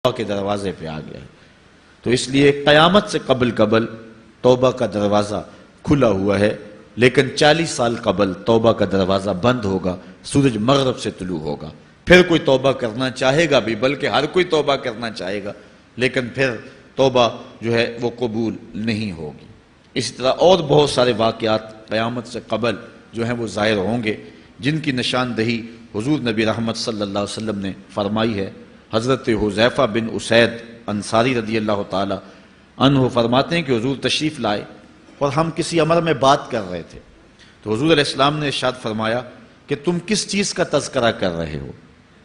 توبہ کے دروازے پہ آ گیا ہے۔ تو اس لیے قیامت سے قبل توبہ کا دروازہ کھلا ہوا ہے، لیکن 40 سال قبل توبہ کا دروازہ بند ہوگا، سورج مغرب سے طلوع ہوگا۔ پھر کوئی توبہ کرنا چاہے گا بھی، بلکہ ہر کوئی توبہ کرنا چاہے گا، لیکن پھر توبہ جو ہے وہ قبول نہیں ہوگی۔ اسی طرح اور بہت سارے واقعات قیامت سے قبل جو ہیں وہ ظاہر ہوں گے، جن کی نشاندہی حضور نبی رحمت صلی اللہ علیہ وسلم نے فرمائی ہے۔ حضرت حذیفہ بن اسید انصاری رضی اللہ تعالی عنہ فرماتے ہیں کہ حضور تشریف لائے اور ہم کسی امر میں بات کر رہے تھے، تو حضور علیہ السلام نے ارشاد فرمایا کہ تم کس چیز کا تذکرہ کر رہے ہو؟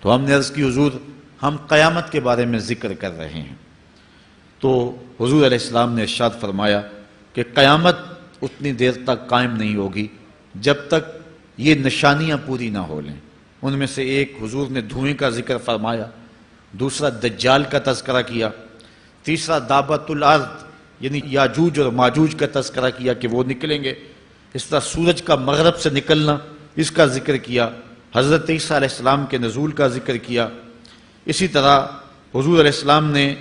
تو ہم نے عرض کی حضور ہم قیامت کے بارے میں ذکر کر رہے ہیں۔ تو حضور علیہ السلام نے ارشاد فرمایا کہ قیامت اتنی دیر تک قائم نہیں ہوگی جب تک یہ نشانیاں پوری نہ ہو لیں۔ ان میں سے ایک حضور نے دھوئیں کا ذکر فرمایا، دوسرا دجال کا تذکرہ کیا، تیسرا دابت الارض یعنی یاجوج اور ماجوج کا تذکرہ کیا کہ وہ نکلیں گے، اس طرح سورج کا مغرب سے نکلنا اس کا ذکر کیا، حضرت عیسیٰ علیہ السلام کے نزول کا ذکر کیا۔ اسی طرح حضور علیہ السلام نے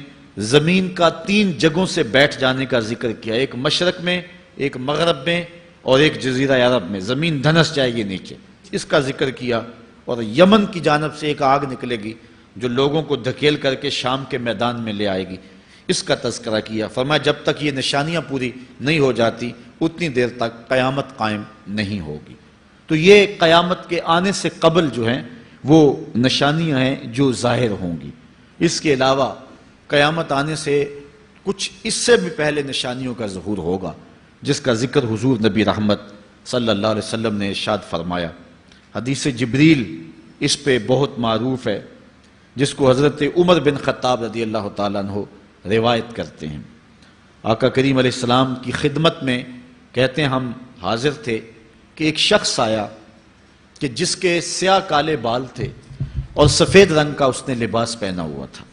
زمین کا 3 جگہوں سے بیٹھ جانے کا ذکر کیا، ایک مشرق میں، ایک مغرب میں اور ایک جزیرہ عرب میں، زمین دھنس جائے گی نیچے، اس کا ذکر کیا۔ اور یمن کی جانب سے ایک آگ نکلے گی جو لوگوں کو دھکیل کر کے شام کے میدان میں لے آئے گی، اس کا تذکرہ کیا۔ فرمایا جب تک یہ نشانیاں پوری نہیں ہو جاتی اتنی دیر تک قیامت قائم نہیں ہوگی۔ تو یہ قیامت کے آنے سے قبل جو ہیں وہ نشانیاں ہیں جو ظاہر ہوں گی۔ اس کے علاوہ قیامت آنے سے کچھ اس سے بھی پہلے نشانیوں کا ظہور ہوگا، جس کا ذکر حضور نبی رحمت صلی اللہ علیہ وسلم نے ارشاد فرمایا۔ حدیث جبریل اس پہ بہت معروف ہے، جس کو حضرت عمر بن خطاب رضی اللہ تعالیٰ عنہ روایت کرتے ہیں۔ آقا کریم علیہ السلام کی خدمت میں کہتے ہیں ہم حاضر تھے کہ ایک شخص آیا کہ جس کے سیاہ کالے بال تھے اور سفید رنگ کا اس نے لباس پہنا ہوا تھا،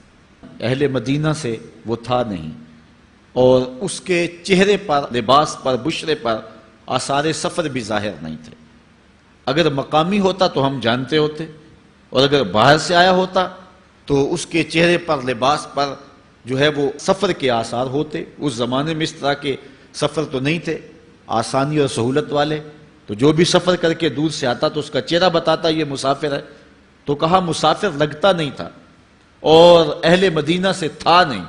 اہل مدینہ سے وہ تھا نہیں، اور اس کے چہرے پر، لباس پر، بشرے پر آثار سفر بھی ظاہر نہیں تھے۔ اگر مقامی ہوتا تو ہم جانتے ہوتے، اور اگر باہر سے آیا ہوتا تو اس کے چہرے پر، لباس پر جو ہے وہ سفر کے آثار ہوتے۔ اس زمانے میں اس طرح کے سفر تو نہیں تھے آسانی اور سہولت والے، تو جو بھی سفر کر کے دور سے آتا تو اس کا چہرہ بتاتا یہ مسافر ہے۔ تو کہا مسافر لگتا نہیں تھا اور اہل مدینہ سے تھا نہیں۔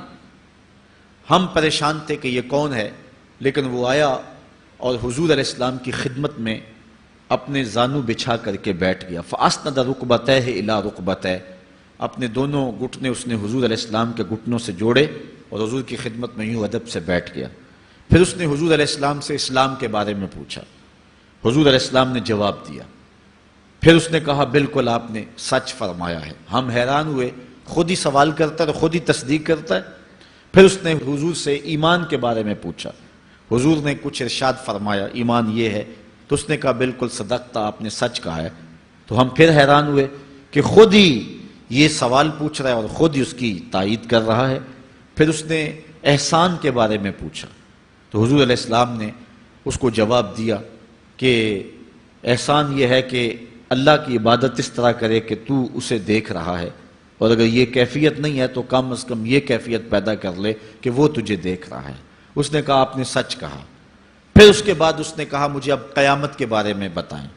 ہم پریشان تھے کہ یہ کون ہے، لیکن وہ آیا اور حضور علیہ السلام کی خدمت میں اپنے زانو بچھا کر کے بیٹھ گیا۔ فَأَسْنَدَ رُكْبَتَيْهِ إِلَىٰ رُكْبَتَيْهِ، اپنے دونوں گھٹنے اس نے حضور علیہ السلام کے گھٹنوں سے جوڑے اور حضور کی خدمت میں یوں ادب سے بیٹھ گیا۔ پھر اس نے حضور علیہ السلام سے اسلام کے بارے میں پوچھا، حضور علیہ السلام نے جواب دیا۔ پھر اس نے کہا بالکل آپ نے سچ فرمایا ہے۔ ہم حیران ہوئے، خود ہی سوال کرتا ہے، خود ہی تصدیق کرتا ہے۔ پھر اس نے حضور سے ایمان کے بارے میں پوچھا، حضور نے کچھ ارشاد فرمایا ایمان یہ ہے، تو اس نے کہا بالکل صدقتا، آپ نے سچ کہا ہے۔ تو ہم پھر حیران ہوئے کہ خود ہی یہ سوال پوچھ رہا ہے اور خود ہی اس کی تائید کر رہا ہے۔ پھر اس نے احسان کے بارے میں پوچھا، تو حضور علیہ السلام نے اس کو جواب دیا کہ احسان یہ ہے کہ اللہ کی عبادت اس طرح کرے کہ تو اسے دیکھ رہا ہے، اور اگر یہ کیفیت نہیں ہے تو کم از کم یہ کیفیت پیدا کر لے کہ وہ تجھے دیکھ رہا ہے۔ اس نے کہا آپ نے سچ کہا۔ پھر اس کے بعد اس نے کہا مجھے اب قیامت کے بارے میں بتائیں۔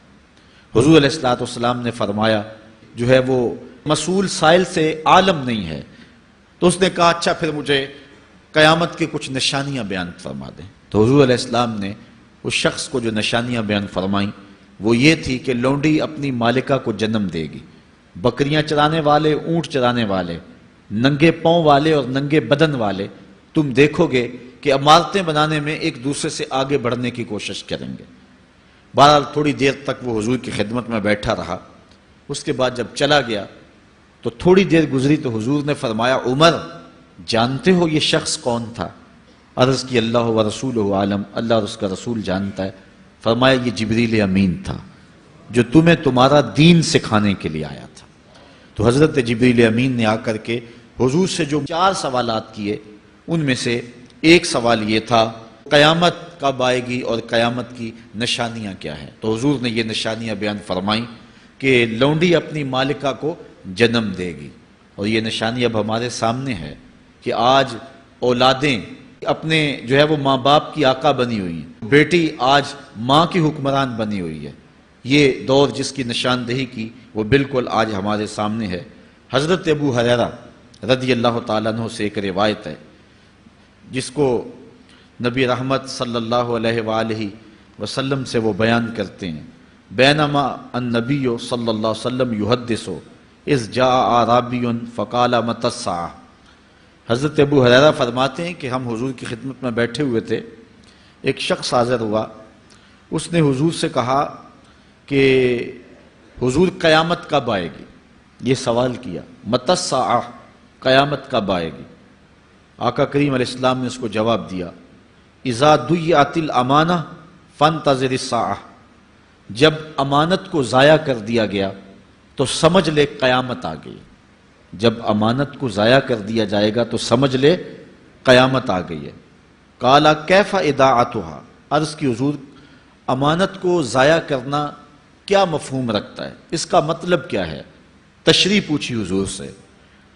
حضور علیہ السلام نے فرمایا جو ہے وہ مسئول سائل سے عالم نہیں ہے۔ تو اس نے کہا اچھا پھر مجھے قیامت کی کچھ نشانیاں بیان فرما دیں۔ تو حضور علیہ السلام نے اس شخص کو جو نشانیاں بیان فرمائیں وہ یہ تھی کہ لونڈی اپنی مالکہ کو جنم دے گی، بکریاں چرانے والے، اونٹ چرانے والے، ننگے پاؤں والے اور ننگے بدن والے تم دیکھو گے کہ عمارتیں بنانے میں ایک دوسرے سے آگے بڑھنے کی کوشش کریں گے۔ بہرحال تھوڑی دیر تک وہ حضور کی خدمت میں بیٹھا رہا۔ اس کے بعد جب چلا گیا تو تھوڑی دیر گزری تو حضور نے فرمایا عمر جانتے ہو یہ شخص کون تھا؟ عرض کی اللہ و رسولہ عالم، اللہ اور اس کا رسول جانتا ہے۔ فرمایا یہ جبریل امین تھا جو تمہیں تمہارا دین سکھانے کے لیے آیا تھا۔ تو حضرت جبریل امین نے آ کر کے حضور سے جو 4 سوالات کیے ان میں سے ایک سوال یہ تھا قیامت کب آئے گی اور قیامت کی نشانیاں کیا ہیں؟ تو حضور نے یہ نشانیاں بیان فرمائیں کہ لونڈی اپنی مالکہ کو جنم دے گی، اور یہ نشانی اب ہمارے سامنے ہے کہ آج اولادیں اپنے جو ہے وہ ماں باپ کی آقا بنی ہوئی ہیں، بیٹی آج ماں کی حکمران بنی ہوئی ہے۔ یہ دور جس کی نشاندہی کی وہ بالکل آج ہمارے سامنے ہے۔ حضرت ابو ہریرہ رضی اللہ تعالیٰ عنہ سے ایک روایت ہے جس کو نبی رحمت صلی اللہ علیہ وآلہ وسلم سے وہ بیان کرتے ہیں، بینما النبی صلی اللہ علیہ وسلم یحدث اذ جاء اعرابی فقال متی الساعہ۔ حضرت ابو ہریرہ فرماتے ہیں کہ ہم حضور کی خدمت میں بیٹھے ہوئے تھے، ایک شخص حاضر ہوا، اس نے حضور سے کہا کہ حضور قیامت کب آئے گی؟ یہ سوال کیا، متی الساعہ، قیامت کب آئے گی؟ آقا کریم علیہ السلام نے اس کو جواب دیا، اذا ضیعت الامانہ فانتظر الساعہ، جب امانت کو ضائع کر دیا گیا تو سمجھ لے قیامت آ گئی۔ جب امانت کو ضائع کر دیا جائے گا تو سمجھ لے قیامت آ گئی ہے۔ قال کیف اضاعتها، عرض کی حضور امانت کو ضائع کرنا کیا مفہوم رکھتا ہے، اس کا مطلب کیا ہے؟ تشریح پوچھی حضور سے،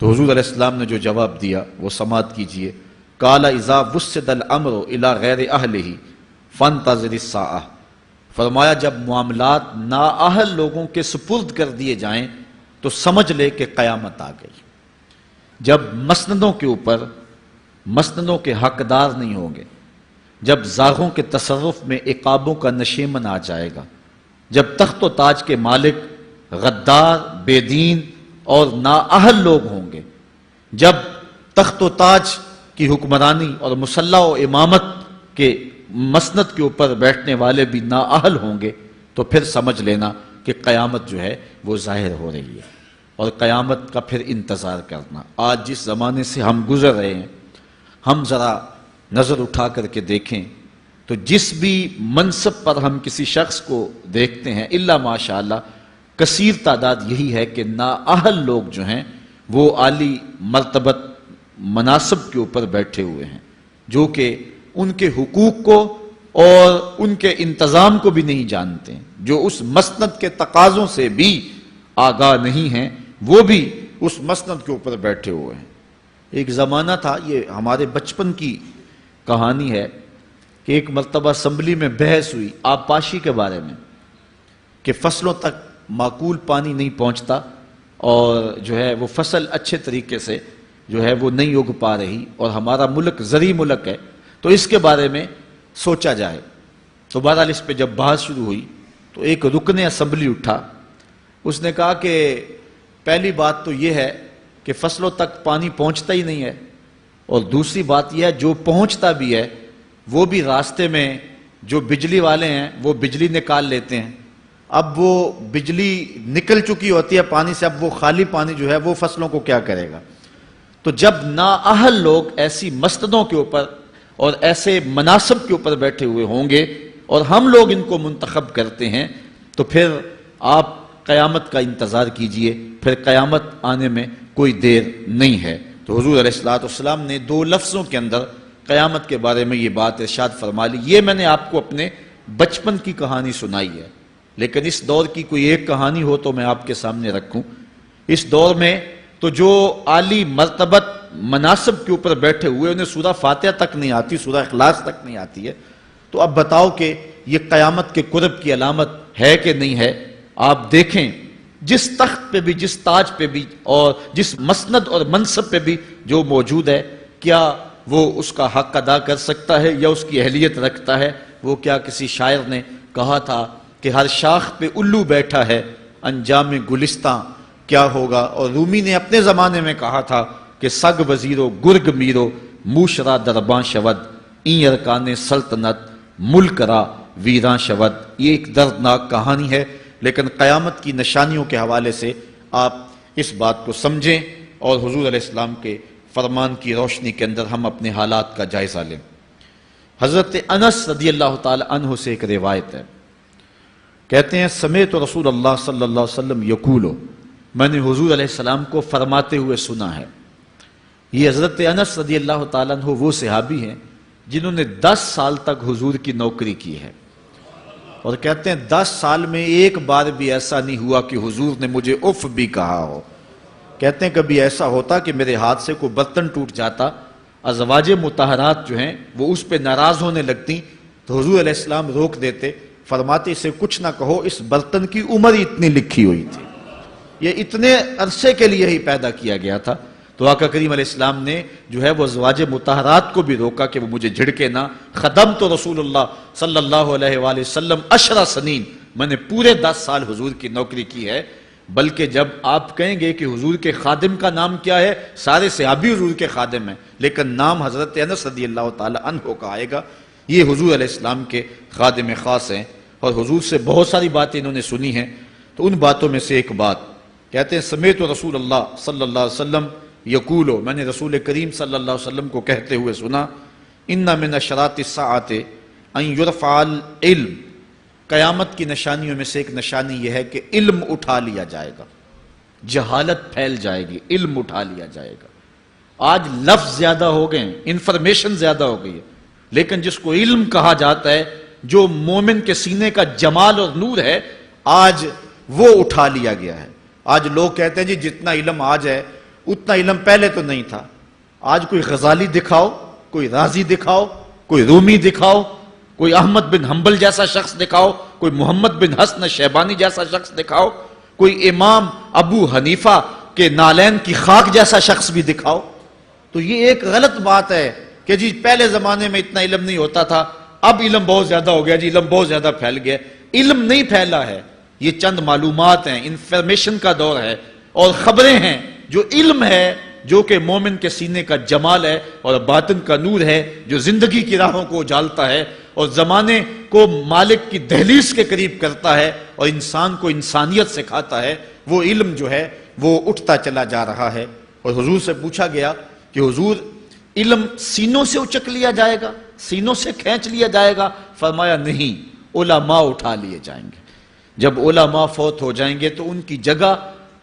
تو حضور علیہ السلام نے جو جواب دیا وہ سماعت کیجئے۔ قال اذا وسد الامر الى غیر اہلہ فانتظر الساعہ، فرمایا جب معاملات نااہل لوگوں کے سپرد کر دیے جائیں تو سمجھ لے کہ قیامت آ گئی۔ جب مسندوں کے اوپر مسندوں کے حقدار نہیں ہوں گے، جب زاغوں کے تصرف میں عقابوں کا نشیمن آ جائے گا، جب تخت و تاج کے مالک غدار، بے دین اور نااہل لوگ ہوں گے، جب تخت و تاج کی حکمرانی اور مسلح و امامت کے مسند کے اوپر بیٹھنے والے بھی نااہل ہوں گے، تو پھر سمجھ لینا کہ قیامت جو ہے وہ ظاہر ہو رہی ہے، اور قیامت کا پھر انتظار کرنا۔ آج جس زمانے سے ہم گزر رہے ہیں، ہم ذرا نظر اٹھا کر کے دیکھیں تو جس بھی منصب پر ہم کسی شخص کو دیکھتے ہیں، الا ماشاءاللہ کثیر تعداد یہی ہے کہ نااہل لوگ جو ہیں وہ عالی مرتبت مناصب کے اوپر بیٹھے ہوئے ہیں، جو کہ ان کے حقوق کو اور ان کے انتظام کو بھی نہیں جانتے ہیں، جو اس مسند کے تقاضوں سے بھی آگاہ نہیں ہیں، وہ بھی اس مسند کے اوپر بیٹھے ہوئے ہیں۔ ایک زمانہ تھا، یہ ہمارے بچپن کی کہانی ہے، کہ ایک مرتبہ اسمبلی میں بحث ہوئی آبپاشی کے بارے میں، کہ فصلوں تک معقول پانی نہیں پہنچتا اور جو ہے وہ فصل اچھے طریقے سے جو ہے وہ نہیں اگ پا رہی، اور ہمارا ملک زرعی ملک ہے، تو اس کے بارے میں سوچا جائے۔ تو بہرحال اس پہ جب بحث شروع ہوئی تو ایک رکن اسمبلی اٹھا، اس نے کہا کہ پہلی بات تو یہ ہے کہ فصلوں تک پانی پہنچتا ہی نہیں ہے، اور دوسری بات یہ ہے جو پہنچتا بھی ہے وہ بھی راستے میں جو بجلی والے ہیں وہ بجلی نکال لیتے ہیں، اب وہ بجلی نکل چکی ہوتی ہے پانی سے، اب وہ خالی پانی جو ہے وہ فصلوں کو کیا کرے گا؟ تو جب نااہل لوگ ایسی مسندوں کے اوپر اور ایسے مناصب کے اوپر بیٹھے ہوئے ہوں گے اور ہم لوگ ان کو منتخب کرتے ہیں، تو پھر آپ قیامت کا انتظار کیجئے، پھر قیامت آنے میں کوئی دیر نہیں ہے۔ تو حضور علیہ الصلوۃ والسلام نے دو لفظوں کے اندر قیامت کے بارے میں یہ بات ارشاد فرما لی۔ یہ میں نے آپ کو اپنے بچپن کی کہانی سنائی ہے، لیکن اس دور کی کوئی ایک کہانی ہو تو میں آپ کے سامنے رکھوں۔ اس دور میں تو جو عالی مرتبت مناصب کے اوپر بیٹھے ہوئے انہیں سورہ فاتحہ تک نہیں آتی، سورہ اخلاص تک نہیں آتی ہے، تو اب بتاؤ کہ یہ قیامت کے قرب کی علامت ہے کہ نہیں ہے؟ آپ دیکھیں جس تخت پہ بھی، جس تاج پہ بھی، اور جس مسند اور منصب پہ بھی جو موجود ہے، کیا وہ اس کا حق ادا کر سکتا ہے یا اس کی اہلیت رکھتا ہے؟ وہ کیا کسی شاعر نے کہا تھا کہ ہر شاخ پہ الو بیٹھا ہے، انجام گلستاں کیا ہوگا؟ اور رومی نے اپنے زمانے میں کہا تھا کہ سگ وزیرو گرگ میرو موشرا درباں شود، این ارکان سلطنت ملک را ویراں شود۔ یہ ایک دردناک کہانی ہے، لیکن قیامت کی نشانیوں کے حوالے سے آپ اس بات کو سمجھیں اور حضور علیہ السلام کے فرمان کی روشنی کے اندر ہم اپنے حالات کا جائزہ لیں۔ حضرت انس رضی اللہ تعالی عنہ سے ایک روایت ہے، کہتے ہیں سمعت رسول اللہ صلی اللہ علیہ وسلم یقولو، میں نے حضور علیہ السلام کو فرماتے ہوئے سنا ہے۔ یہ حضرت انس رضی اللہ تعالیٰ عنہ وہ صحابی ہیں جنہوں نے 10 سال تک حضور کی نوکری کی ہے، اور کہتے ہیں 10 سال میں ایک بار بھی ایسا نہیں ہوا کہ حضور نے مجھے اف بھی کہا ہو۔ کہتے ہیں کبھی ایسا ہوتا کہ میرے ہاتھ سے کوئی برتن ٹوٹ جاتا، ازواج مطہرات جو ہیں وہ اس پہ ناراض ہونے لگتی تو حضور علیہ السلام روک دیتے، فرماتے اسے کچھ نہ کہو، اس برتن کی عمر ہی اتنی لکھی ہوئی تھی، یہ اتنے عرصے کے لیے ہی پیدا کیا گیا تھا۔ تو آقا کریم علیہ السلام نے جو ہے وہ ازواج مطہرات کو بھی روکا کہ وہ مجھے جھڑکے نہ۔ خدم تو رسول اللہ صلی اللہ علیہ وآلہ وسلم 10 سنین، میں نے پورے 10 سال حضور کی نوکری کی ہے۔ بلکہ جب آپ کہیں گے کہ حضور کے خادم کا نام کیا ہے، سارے صحابی حضور کے خادم ہیں، لیکن نام حضرت انس رضی اللہ تعالی عنہ کا آئے گا، یہ حضور علیہ السلام کے خادم خاص ہیں، اور حضور سے بہت ساری باتیں انہوں نے سنی ہیں۔ تو ان باتوں میں سے ایک بات کہتے ہیں، سمیت رسول اللہ صلی اللہ علیہ وسلم یقولو، میں نے رسول کریم صلی اللہ علیہ وسلم کو کہتے ہوئے سنا، ان من اشراط الساعۃ ان یرفع العلم، قیامت کی نشانیوں میں سے ایک نشانی یہ ہے کہ علم اٹھا لیا جائے گا، جہالت پھیل جائے گی، علم اٹھا لیا جائے گا۔ آج لفظ زیادہ ہو گئے ہیں، انفارمیشن زیادہ ہو گئی ہے، لیکن جس کو علم کہا جاتا ہے، جو مومن کے سینے کا جمال اور نور ہے، آج وہ اٹھا لیا گیا ہے۔ آج لوگ کہتے ہیں جی جتنا علم آج ہے اتنا علم پہلے تو نہیں تھا۔ آج کوئی غزالی دکھاؤ، کوئی رازی دکھاؤ، کوئی رومی دکھاؤ، کوئی احمد بن حنبل جیسا شخص دکھاؤ، کوئی محمد بن حسن شیبانی جیسا شخص دکھاؤ، کوئی امام ابو حنیفہ کے نالین کی خاک جیسا شخص بھی دکھاؤ، تو یہ ایک غلط بات ہے کہ جی پہلے زمانے میں اتنا علم نہیں ہوتا تھا، اب علم بہت زیادہ ہو گیا، جی علم بہت زیادہ پھیل گیا۔ علم نہیں پھیلا ہے، یہ چند معلومات ہیں، انفارمیشن کا دور ہے، اور خبریں ہیں۔ جو علم ہے، جو کہ مومن کے سینے کا جمال ہے اور باطن کا نور ہے، جو زندگی کی راہوں کو اجالتا ہے اور زمانے کو مالک کی دہلیز کے قریب کرتا ہے اور انسان کو انسانیت سکھاتا ہے، وہ علم جو ہے وہ اٹھتا چلا جا رہا ہے۔ اور حضور سے پوچھا گیا کہ حضور علم سینوں سے اچک لیا جائے گا، سینوں سے کھینچ لیا جائے گا؟ فرمایا نہیں، علماء اٹھا لیے جائیں گے۔ جب علماء فوت ہو جائیں گے تو ان کی جگہ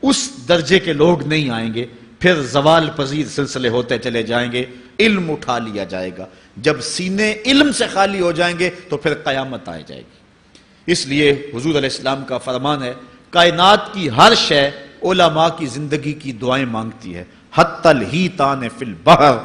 اس درجے کے لوگ نہیں آئیں گے، پھر زوال پذیر سلسلے ہوتے چلے جائیں گے، علم اٹھا لیا جائے گا۔ جب سینے علم سے خالی ہو جائیں گے تو پھر قیامت آ جائے گی۔ اس لیے حضور علیہ السلام کا فرمان ہے، کائنات کی ہر شے علماء کی زندگی کی دعائیں مانگتی ہے، حتی الحیتان فی البحر،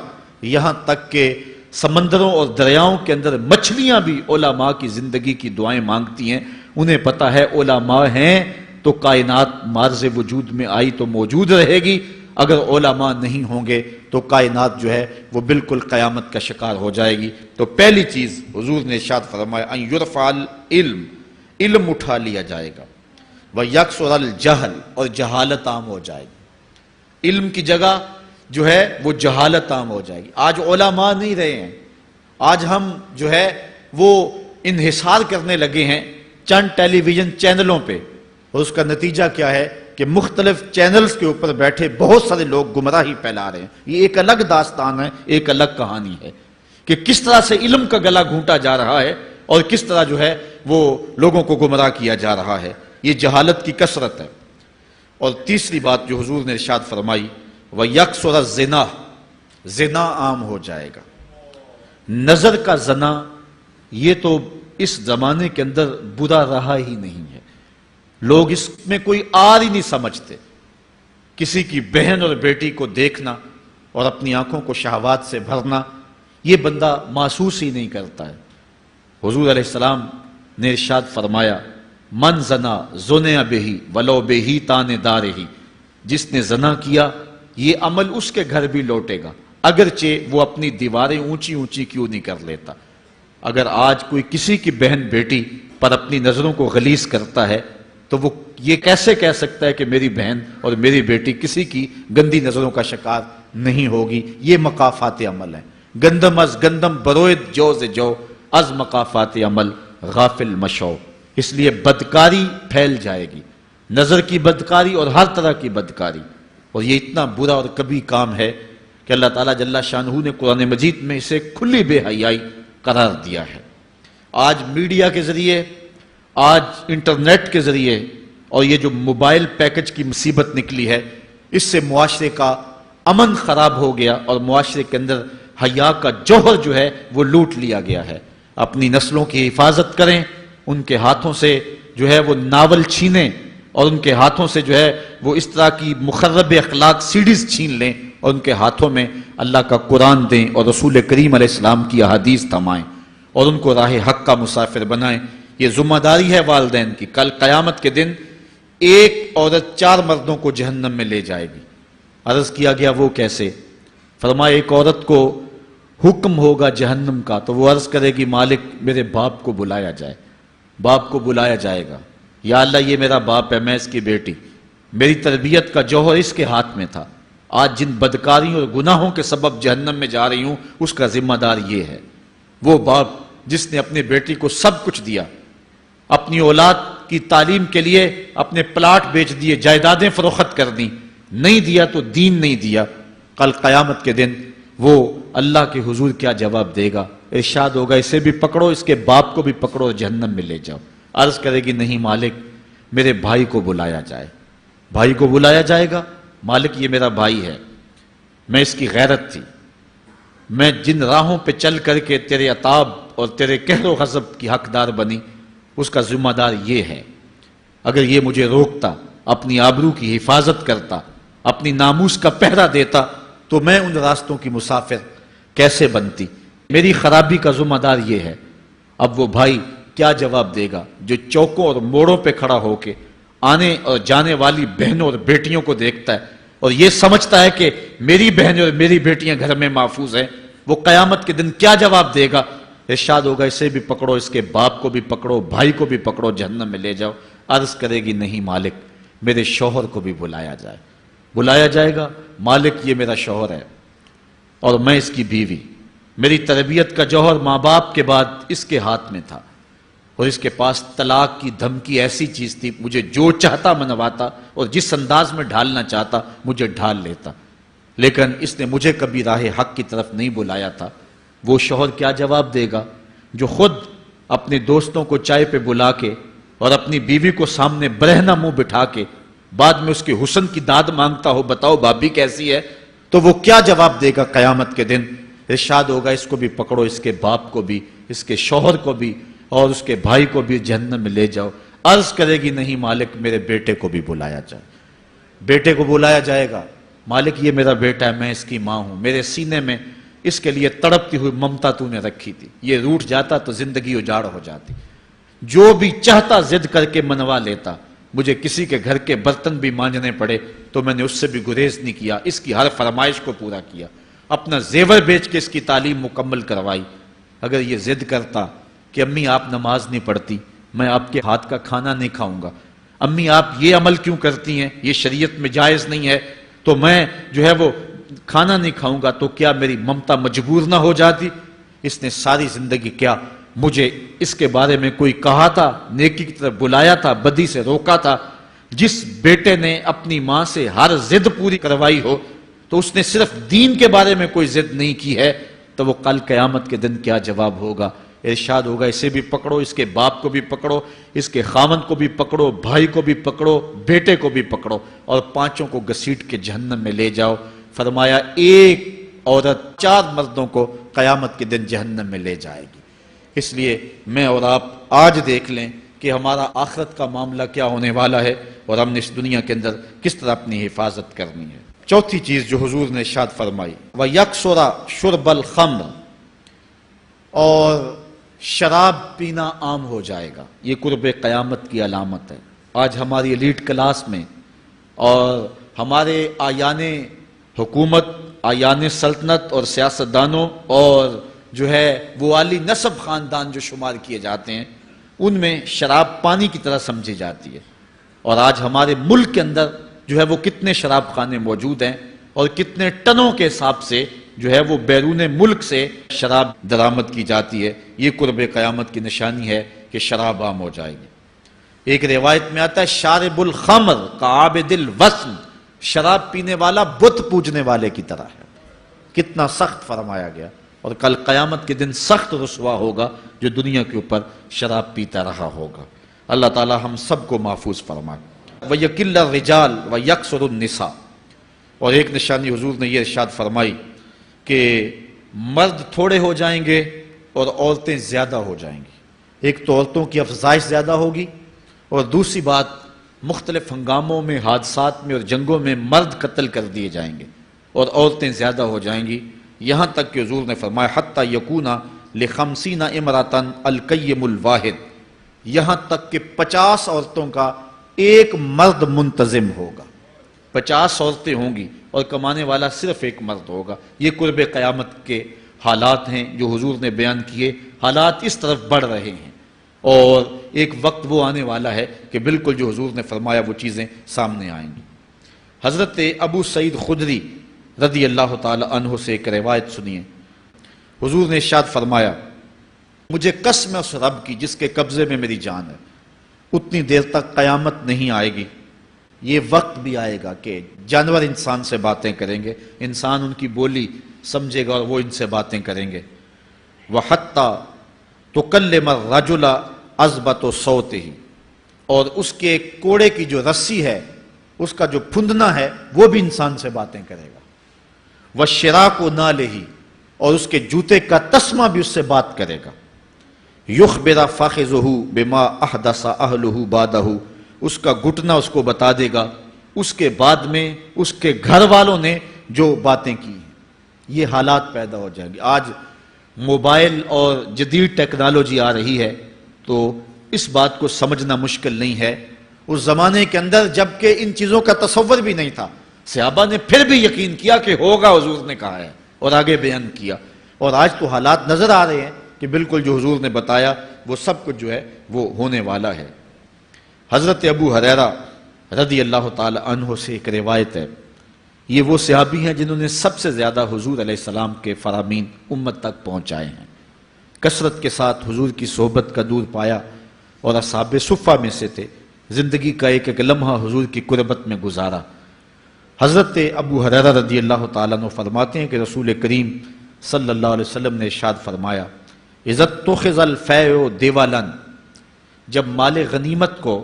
یہاں تک کہ سمندروں اور دریاؤں کے اندر مچھلیاں بھی علماء کی زندگی کی دعائیں مانگتی ہیں۔ انہیں پتا ہے علماء ہیں تو کائنات مارز وجود میں آئی تو موجود رہے گی، اگر علماء نہیں ہوں گے تو کائنات جو ہے وہ بالکل قیامت کا شکار ہو جائے گی۔ تو پہلی چیز حضور نے ارشاد فرمایا، ان یرفع العلم، علم اٹھا لیا جائے گا، ویکثر الجہل، اور جہالت عام ہو جائے گی۔ علم کی جگہ جو ہے وہ جہالت عام ہو جائے گی۔ آج علماء نہیں رہے ہیں، آج ہم جو ہے وہ انحصار کرنے لگے ہیں چند ٹیلی ویژن چینلوں پہ، اور اس کا نتیجہ کیا ہے کہ مختلف چینلز کے اوپر بیٹھے بہت سارے لوگ گمراہی پھیلا رہے ہیں۔ یہ ایک الگ داستان ہے، ایک الگ کہانی ہے کہ کس طرح سے علم کا گلا گھونٹا جا رہا ہے اور کس طرح جو ہے وہ لوگوں کو گمراہ کیا جا رہا ہے۔ یہ جہالت کی کثرت ہے۔ اور تیسری بات جو حضور نے ارشاد فرمائی، وَيَكْسُرَ الزِّنَا، زنا عام ہو جائے گا۔ نظر کا زنا یہ تو اس زمانے کے اندر برا رہا ہی نہیں ہے، لوگ اس میں کوئی آر ہی نہیں سمجھتے۔ کسی کی بہن اور بیٹی کو دیکھنا اور اپنی آنکھوں کو شہوات سے بھرنا، یہ بندہ محسوس ہی نہیں کرتا ہے۔ حضور علیہ السلام نے ارشاد فرمایا، من زنا زنیا بہی ولو بہی تان دارہی، جس نے زنا کیا یہ عمل اس کے گھر بھی لوٹے گا، اگرچہ وہ اپنی دیواریں اونچی اونچی کیوں نہیں کر لیتا۔ اگر آج کوئی کسی کی بہن بیٹی پر اپنی نظروں کو غلیظ کرتا ہے تو وہ یہ کیسے کہہ سکتا ہے کہ میری بہن اور میری بیٹی کسی کی گندی نظروں کا شکار نہیں ہوگی؟ یہ مقافات عمل ہیں۔ گندم از گندم بروید جو سے جو، از مقافات عمل غافل مشو۔ اس لیے بدکاری پھیل جائے گی، نظر کی بدکاری اور ہر طرح کی بدکاری، اور یہ اتنا برا اور کبھی کام ہے کہ اللہ تعالیٰ جل شانہ نے قرآن مجید میں اسے کھلی بے حیائی قرار دیا ہے۔ آج میڈیا کے ذریعے، آج انٹرنیٹ کے ذریعے، اور یہ جو موبائل پیکج کی مصیبت نکلی ہے، اس سے معاشرے کا امن خراب ہو گیا اور معاشرے کے اندر حیا کا جوہر جو ہے وہ لوٹ لیا گیا ہے۔ اپنی نسلوں کی حفاظت کریں، ان کے ہاتھوں سے جو ہے وہ ناول چھینیں، اور ان کے ہاتھوں سے جو ہے وہ اس طرح کی مخرب اخلاق سیڈیز چھین لیں اور ان کے ہاتھوں میں اللہ کا قرآن دیں اور رسول کریم علیہ السلام کی احادیث تھمائیں اور ان کو راہ حق کا مسافر بنائیں. یہ ذمہ داری ہے والدین کی. کل قیامت کے دن ایک عورت 4 مردوں کو جہنم میں لے جائے گی. عرض کیا گیا وہ کیسے؟ فرمایا ایک عورت کو حکم ہوگا جہنم کا تو وہ عرض کرے گی مالک میرے باپ کو بلایا جائے. باپ کو بلایا جائے گا، یا اللہ یہ میرا باپ ہے، میں اس کی بیٹی، میری تربیت کا جوہر اس کے ہاتھ میں تھا، آج جن بدکاریوں اور گناہوں کے سبب جہنم میں جا رہی ہوں اس کا ذمہ دار یہ ہے. وہ باپ جس نے اپنی بیٹی کو سب کچھ دیا، اپنی اولاد کی تعلیم کے لیے اپنے پلاٹ بیچ دیے، جائیدادیں فروخت کر دیں، نہیں دیا تو دین نہیں دیا. کل قیامت کے دن وہ اللہ کے حضور کیا جواب دے گا؟ ارشاد ہوگا اسے بھی پکڑو، اس کے باپ کو بھی پکڑو اور جہنم میں لے جاؤ. عرض کرے گی نہیں مالک میرے بھائی کو بلایا جائے. بھائی کو بلایا جائے گا، مالک یہ میرا بھائی ہے، میں اس کی غیرت تھی، میں جن راہوں پہ چل کر کے تیرے عتاب اور تیرے قہر و غضب کی حقدار بنی اس کا ذمہ دار یہ ہے. اگر یہ مجھے روکتا، اپنی آبرو کی حفاظت کرتا، اپنی ناموس کا پہرا دیتا تو میں ان راستوں کی مسافر کیسے بنتی؟ میری خرابی کا ذمہ دار یہ ہے. اب وہ بھائی کیا جواب دے گا جو چوکوں اور موڑوں پہ کھڑا ہو کے آنے اور جانے والی بہنوں اور بیٹیوں کو دیکھتا ہے اور یہ سمجھتا ہے کہ میری بہنیں اور میری بیٹیاں گھر میں محفوظ ہیں؟ وہ قیامت کے دن کیا جواب دے گا؟ ارشاد ہوگا اسے بھی پکڑو، اس کے باپ کو بھی پکڑو، بھائی کو بھی پکڑو، جہنم میں لے جاؤ. عرض کرے گی نہیں مالک میرے شوہر کو بھی بلایا جائے. بلایا جائے گا، مالک یہ میرا شوہر ہے اور میں اس کی بیوی، میری تربیت کا جوہر ماں باپ کے بعد اس کے ہاتھ میں تھا اور اس کے پاس طلاق کی دھمکی ایسی چیز تھی، مجھے جو چاہتا منواتا اور جس انداز میں ڈھالنا چاہتا مجھے ڈھال لیتا، لیکن اس نے مجھے کبھی راہ حق کی طرف نہیں بلایا تھا. وہ شوہر کیا جواب دے گا جو خود اپنے دوستوں کو چائے پہ بلا کے اور اپنی بیوی کو سامنے برہنہ منہ بٹھا کے بعد میں اس کے حسن کی داد مانگتا ہو، بتاؤ بھابی کیسی ہے؟ تو وہ کیا جواب دے گا قیامت کے دن؟ ارشاد ہوگا اس کو بھی پکڑو، اس کے باپ کو بھی، اس کے شوہر کو بھی اور اس کے بھائی کو بھی جہنم میں لے جاؤ. عرض کرے گی نہیں مالک میرے بیٹے کو بھی بلایا جائے. بیٹے کو بلایا جائے گا، مالک یہ میرا بیٹا ہے، میں اس کی ماں ہوں، میرے سینے میں اس کے لیے تڑپتی ہوئی ممتا تو نے رکھی تھی، یہ روٹھ جاتا تو زندگی اجاڑ ہو جاتی. جو بھی چاہتا ضد کر کے منوا لیتا، مجھے کسی کے گھر کے برتن بھی مانجنے پڑے تو میں نے اس سے بھی گریز نہیں کیا، اس کی ہر فرمائش کو پورا کیا، اپنا زیور بیچ کے اس کی تعلیم مکمل کروائی. اگر یہ ضد کرتا کہ امی آپ نماز نہیں پڑھتی، میں آپ کے ہاتھ کا کھانا نہیں کھاؤں گا، امی آپ یہ عمل کیوں کرتی ہیں، یہ شریعت میں جائز نہیں ہے، تو میں جو ہے وہ کھانا نہیں کھاؤں گا، تو کیا میری ممتا مجبور نہ ہو جاتی؟ اس نے ساری زندگی کیا مجھے اس کے بارے میں کوئی کہا تھا، نیکی کی طرف بلایا تھا، بدی سے روکا تھا. جس بیٹے نے اپنی ماں سے ہر ضد پوری کروائی ہو تو اس نے صرف دین کے بارے میں کوئی ضد نہیں کی ہے، تو وہ کل قیامت کے دن کیا جواب ہوگا؟ ارشاد ہوگا اسے بھی پکڑو، اس کے باپ کو بھی پکڑو، اس کے خاوند کو بھی پکڑو، بھائی کو بھی پکڑو، بیٹے کو بھی پکڑو اور 5 کو گھسیٹ کے جہنم میں لے جاؤ. فرمایا ایک عورت 4 مردوں کو قیامت کے دن جہنم میں لے جائے گی. اس لیے میں اور آپ آج دیکھ لیں کہ ہمارا آخرت کا معاملہ کیا ہونے والا ہے اور ہم نے اس دنیا کے اندر کس طرح اپنی حفاظت کرنی ہے. چوتھی چیز جو حضور نے ارشاد فرمائی، وَيَكْسُرَ شُرْبَ الْخَمْرِ، اور شراب پینا عام ہو جائے گا. یہ قرب قیامت کی علامت ہے. آج ہماری ایلیٹ کلاس میں اور ہمارے آیان حکومت، آیان سلطنت اور سیاستدانوں اور جو ہے وہ عالی نسب خاندان جو شمار کیے جاتے ہیں، ان میں شراب پانی کی طرح سمجھی جاتی ہے. اور آج ہمارے ملک کے اندر جو ہے وہ کتنے شراب خانے موجود ہیں اور کتنے ٹنوں کے حساب سے جو ہے وہ بیرون ملک سے شراب درآمد کی جاتی ہے. یہ قرب قیامت کی نشانی ہے کہ شراب عام ہو جائے گی. ایک روایت میں آتا ہے شارب الخمر کعابد الوثن، شراب پینے والا بت پوجنے والے کی طرح ہے. کتنا سخت فرمایا گیا. اور کل قیامت کے دن سخت رسوا ہوگا جو دنیا کے اوپر شراب پیتا رہا ہوگا. اللہ تعالی ہم سب کو محفوظ فرمائے. وَيَكِلَّ الرِّجَالِ وَيَكْسُرُ النِّسَاءِ، اور ایک نشانی حضور نے یہ ارشاد فرمائی کہ مرد تھوڑے ہو جائیں گے اور عورتیں زیادہ ہو جائیں گی. ایک تو عورتوں کی افزائش زیادہ ہوگی اور دوسری بات مختلف ہنگاموں میں، حادثات میں اور جنگوں میں مرد قتل کر دیے جائیں گے اور عورتیں زیادہ ہو جائیں گی، یہاں تک کہ حضور نے فرمایا حتی یکونا ل50 امراتن القیم الواحد، یہاں تک کہ 50 عورتوں کا ایک مرد منتظم ہوگا، 50 عورتیں ہوں گی اور کمانے والا صرف ایک مرد ہوگا۔ یہ قرب قیامت کے حالات ہیں جو حضور نے بیان کیے، حالات اس طرف بڑھ رہے ہیں اور ایک وقت وہ آنے والا ہے کہ بالکل جو حضور نے فرمایا وہ چیزیں سامنے آئیں گی۔ حضرت ابو سعید خدری رضی اللہ تعالی عنہ سے ایک روایت سنیے، حضور نے ارشاد فرمایا مجھے قسم ہے اس رب کی جس کے قبضے میں میری جان ہے، اتنی دیر تک قیامت نہیں آئے گی، یہ وقت بھی آئے گا کہ جانور انسان سے باتیں کریں گے، انسان ان کی بولی سمجھے گا اور وہ ان سے باتیں کریں گے۔ وَحَتَّى تُكَلِّمَ الرَّجُلَ عَذْبَةُ صَوْتِهِ، اور اس کے کوڑے کی جو رسی ہے، اس کا جو پھندنا ہے وہ بھی انسان سے باتیں کرے گا۔ وَالشِّرَاكُ نَالِهِ، اور اس کے جوتے کا تسمہ بھی اس سے بات کرے گا۔ يُخْبِرَ فَخِذُهُ بِمَا أَحْدَثَ أَهْلُهُ بَعْدَهُ، اس کا گھٹنا اس کو بتا دے گا اس کے بعد میں اس کے گھر والوں نے جو باتیں کی ہیں۔ یہ حالات پیدا ہو جائیں گے۔ آج موبائل اور جدید ٹیکنالوجی آ رہی ہے تو اس بات کو سمجھنا مشکل نہیں ہے، اس زمانے کے اندر جب کہ ان چیزوں کا تصور بھی نہیں تھا، صحابہ نے پھر بھی یقین کیا کہ ہوگا، حضور نے کہا ہے اور آگے بیان کیا، اور آج تو حالات نظر آ رہے ہیں کہ بالکل جو حضور نے بتایا وہ سب کچھ جو ہے وہ ہونے والا ہے۔ حضرت ابو ہریرہ رضی اللہ تعالی عنہ سے ایک روایت ہے، یہ وہ صحابی ہیں جنہوں نے سب سے زیادہ حضور علیہ السلام کے فرامین امت تک پہنچائے ہیں، کثرت کے ساتھ حضور کی صحبت کا دور پایا اور اصحاب صفہ میں سے تھے، زندگی کا ایک ایک لمحہ حضور کی قربت میں گزارا۔ حضرت ابو ہریرہ رضی اللہ تعالیٰ عنہ فرماتے ہیں کہ رسول کریم صلی اللہ علیہ وسلم نے ارشاد فرمایا اذا اتخذ الفیء دیوالا، جب مال غنیمت کو،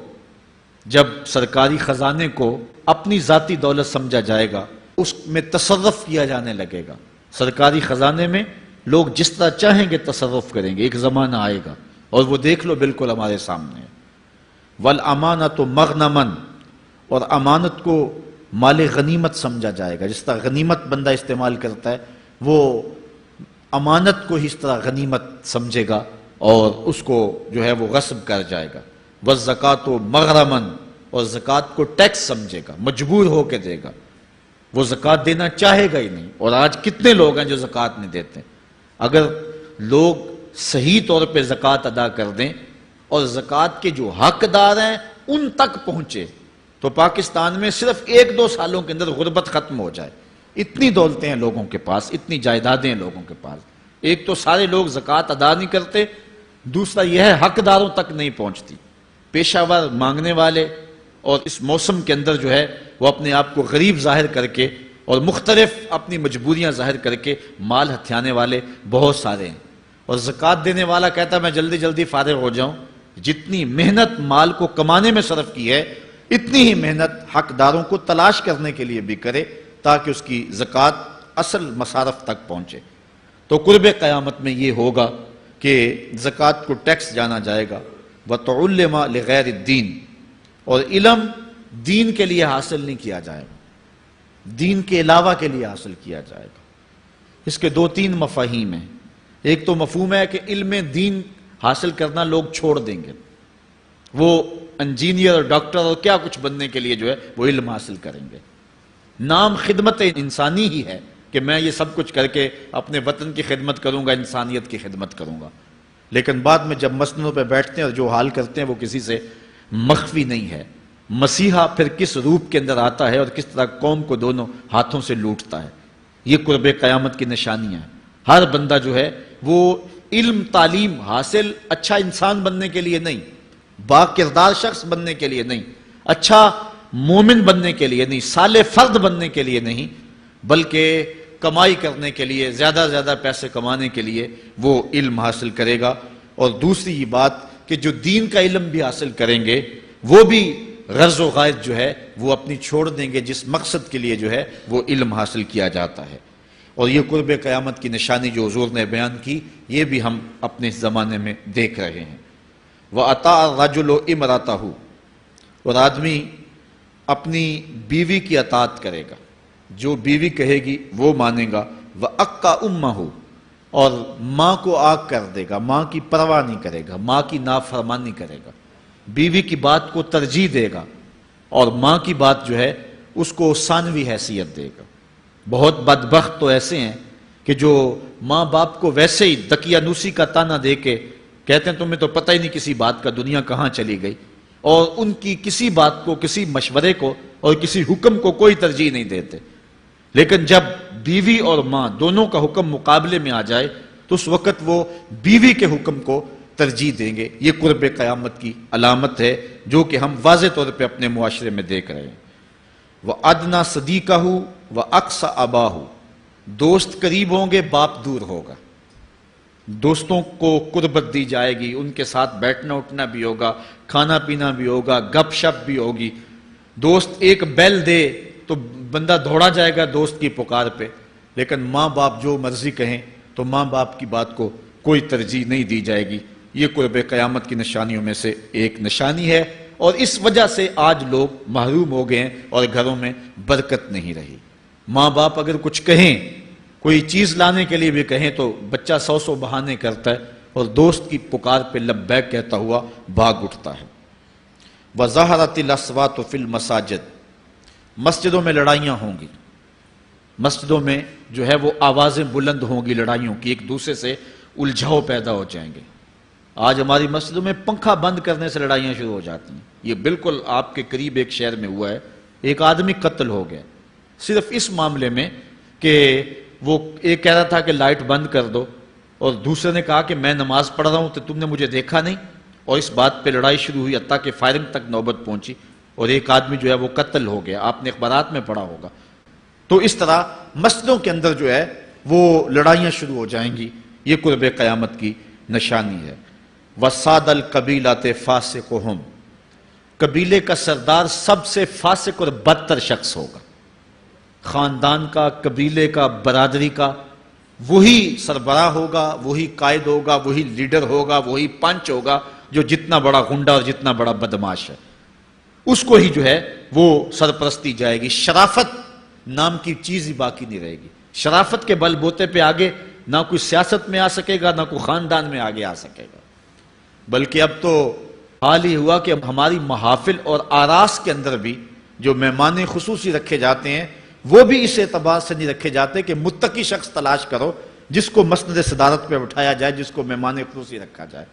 جب سرکاری خزانے کو اپنی ذاتی دولت سمجھا جائے گا، اس میں تصرف کیا جانے لگے گا، سرکاری خزانے میں لوگ جس طرح چاہیں گے تصرف کریں گے، ایک زمانہ آئے گا اور وہ دیکھ لو بالکل ہمارے سامنے ہے۔ والامانۃ مغنما، اور امانت کو مال غنیمت سمجھا جائے گا، جس طرح غنیمت بندہ استعمال کرتا ہے وہ امانت کو اس طرح غنیمت سمجھے گا اور اس کو جو ہے وہ غصب کر جائے گا۔ والزکوٰۃ مغرما، اور زکوٰۃ کو ٹیکس سمجھے گا، مجبور ہو کے دے گا، وہ زکوٰۃ دینا چاہے گا ہی نہیں۔ اور آج کتنے لوگ ہیں جو زکوٰۃ نہیں دیتے؟ اگر لوگ صحیح طور پہ زکوٰۃ ادا کر دیں اور زکوٰۃ کے جو حقدار ہیں ان تک پہنچے تو پاکستان میں صرف 1-2 سالوں کے اندر غربت ختم ہو جائے۔ اتنی دولتیں ہیں لوگوں کے پاس، اتنی جائیدادیں ہیں لوگوں کے پاس، ایک تو سارے لوگ زکوٰۃ ادا نہیں کرتے، دوسرا یہ ہے حقداروں تک نہیں پہنچتی۔ پیشہ ور مانگنے والے اور اس موسم کے اندر جو ہے وہ اپنے آپ کو غریب ظاہر کر کے اور مختلف اپنی مجبوریاں ظاہر کر کے مال ہتھیانے والے بہت سارے ہیں، اور زکوٰۃ دینے والا کہتا ہے میں جلدی جلدی فارغ ہو جاؤں۔ جتنی محنت مال کو کمانے میں صرف کی ہے اتنی ہی محنت حقداروں کو تلاش کرنے کے لیے بھی کرے تاکہ اس کی زکوٰۃ اصل مصارف تک پہنچے۔ تو قرب قیامت میں یہ ہوگا کہ زکوٰۃ کو ٹیکس جانا جائے گا۔ وَتُعُلِّمَ لِغَيْرِ الدِّينِ، اور علم دین کے لیے حاصل نہیں کیا جائے گا، دین کے علاوہ کے لیے حاصل کیا جائے گا۔ اس کے 2-3 مفاہیم ہیں۔ ایک تو مفہوم ہے کہ علم دین حاصل کرنا لوگ چھوڑ دیں گے، وہ انجینئر اور ڈاکٹر اور کیا کچھ بننے کے لیے جو ہے وہ علم حاصل کریں گے۔ نام خدمت انسانی ہی ہے کہ میں یہ سب کچھ کر کے اپنے وطن کی خدمت کروں گا، انسانیت کی خدمت کروں گا، لیکن بعد میں جب مسندوں پہ بیٹھتے ہیں اور جو حال کرتے ہیں وہ کسی سے مخفی نہیں ہے۔ مسیحا پھر کس روپ کے اندر آتا ہے اور کس طرح قوم کو دونوں ہاتھوں سے لوٹتا ہے، یہ قرب قیامت کی نشانیاں ہیں۔ ہر بندہ جو ہے وہ علم تعلیم حاصل اچھا انسان بننے کے لیے نہیں، با کردار شخص بننے کے لیے نہیں، اچھا مومن بننے کے لیے نہیں، صالح فرد بننے کے لیے نہیں، بلکہ کمائی کرنے کے لیے، زیادہ سے زیادہ پیسے کمانے کے لیے وہ علم حاصل کرے گا۔ اور دوسری یہ بات کہ جو دین کا علم بھی حاصل کریں گے وہ بھی غرض و غائد جو ہے وہ اپنی چھوڑ دیں گے جس مقصد کے لیے جو ہے وہ علم حاصل کیا جاتا ہے۔ اور یہ قرب قیامت کی نشانی جو حضور نے بیان کی یہ بھی ہم اپنے زمانے میں دیکھ رہے ہیں۔ وَأَطَاعَ الرَّجُلُ امْرَأَتَهُ، اور آدمی اپنی بیوی کی اطاعت کرے گا، جو بیوی کہے گی وہ مانے گا، وَأَقَّى أُمَّهُ، اور ماں کو آگ کر دے گا، ماں کی پرواہ نہیں کرے گا، ماں کی نافرمانی کرے گا، بیوی کی بات کو ترجیح دے گا، اور ماں کی بات جو ہے اس کو ثانوی حیثیت دے گا۔ بہت بدبخت تو ایسے ہیں کہ جو ماں باپ کو ویسے ہی دقیانوسی کا تانا دے کے کہتے ہیں تمہیں تو پتہ ہی نہیں کسی بات کا، دنیا کہاں چلی گئی، اور ان کی کسی بات کو، کسی مشورے کو اور کسی حکم کو کوئی ترجیح نہیں دیتے۔ لیکن جب بیوی اور ماں دونوں کا حکم مقابلے میں آ جائے تو اس وقت وہ بیوی کے حکم کو ترجیح دیں گے۔ یہ قرب قیامت کی علامت ہے جو کہ ہم واضح طور پہ اپنے معاشرے میں دیکھ رہے ہیں۔ وَأَدْنَى صَدِيقَهُ وَأَقْصَى أَبَاهُ، دوست قریب ہوں گے، باپ دور ہوگا۔ دوستوں کو قربت دی جائے گی، ان کے ساتھ بیٹھنا اٹھنا بھی ہوگا، کھانا پینا بھی ہوگا، گپ شپ بھی ہوگی۔ دوست ایک بیل دے تو بندہ دوڑا جائے گا دوست کی پکار پہ، لیکن ماں باپ جو مرضی کہیں تو ماں باپ کی بات کو کوئی ترجیح نہیں دی جائے گی۔ یہ قرب قیامت کی نشانیوں میں سے ایک نشانی ہے، اور اس وجہ سے آج لوگ محروم ہو گئے ہیں اور گھروں میں برکت نہیں رہی۔ ماں باپ اگر کچھ کہیں، کوئی چیز لانے کے لیے بھی کہیں تو بچہ 100 بہانے کرتا ہے اور دوست کی پکار پہ لبیک کہتا ہوا بھاگ اٹھتا ہے۔ وَظَهَرَتِ الْأَصْوَاتُ فِي الْمَسَاجِدِ، مسجدوں میں لڑائیاں ہوں گی، مسجدوں میں جو ہے وہ آوازیں بلند ہوں گی لڑائیوں کی، ایک دوسرے سے الجھاؤ پیدا ہو جائیں گے۔ آج ہماری مسجدوں میں پنکھا بند کرنے سے لڑائیاں شروع ہو جاتی ہیں۔ یہ بالکل آپ کے قریب ایک شہر میں ہوا ہے، ایک آدمی قتل ہو گیا صرف اس معاملے میں کہ وہ ایک کہہ رہا تھا کہ لائٹ بند کر دو، اور دوسرے نے کہا کہ میں نماز پڑھ رہا ہوں تو تم نے مجھے دیکھا نہیں، اور اس بات پہ لڑائی شروع ہوئی، حتیٰ کہ فائرنگ تک نوبت پہنچی، اور ایک آدمی جو ہے وہ قتل ہو گیا۔ آپ نے اخبارات میں پڑھا ہوگا۔ تو اس طرح مسجدوں کے اندر جو ہے وہ لڑائیاں شروع ہو جائیں گی۔ یہ قرب قیامت کی نشانی ہے۔ وَسَادَ الْقَبِيلَةِ فَاسِقُهُمْ، قبیلے کا سردار سب سے فاسق اور بدتر شخص ہوگا۔ خاندان کا، قبیلے کا، برادری کا وہی سربراہ ہوگا، وہی قائد ہوگا، وہی لیڈر ہوگا، وہی پنچ ہوگا جو جتنا بڑا غنڈہ اور جتنا بڑا بدماش ہے اس کو ہی جو ہے وہ سرپرستی جائے گی۔ شرافت نام کی چیز ہی باقی نہیں رہے گی۔ شرافت کے بل بوتے پہ آگے نہ کوئی سیاست میں آ سکے گا، نہ کوئی خاندان میں آگے آ سکے گا۔ بلکہ اب تو حال ہی ہوا کہ ہماری محافل اور آراس کے اندر بھی جو مہمان خصوصی رکھے جاتے ہیں وہ بھی اس اعتبار سے نہیں رکھے جاتے کہ متقی شخص تلاش کرو جس کو مسند صدارت پہ بٹھایا جائے، جس کو مہمان خصوصی رکھا جائے۔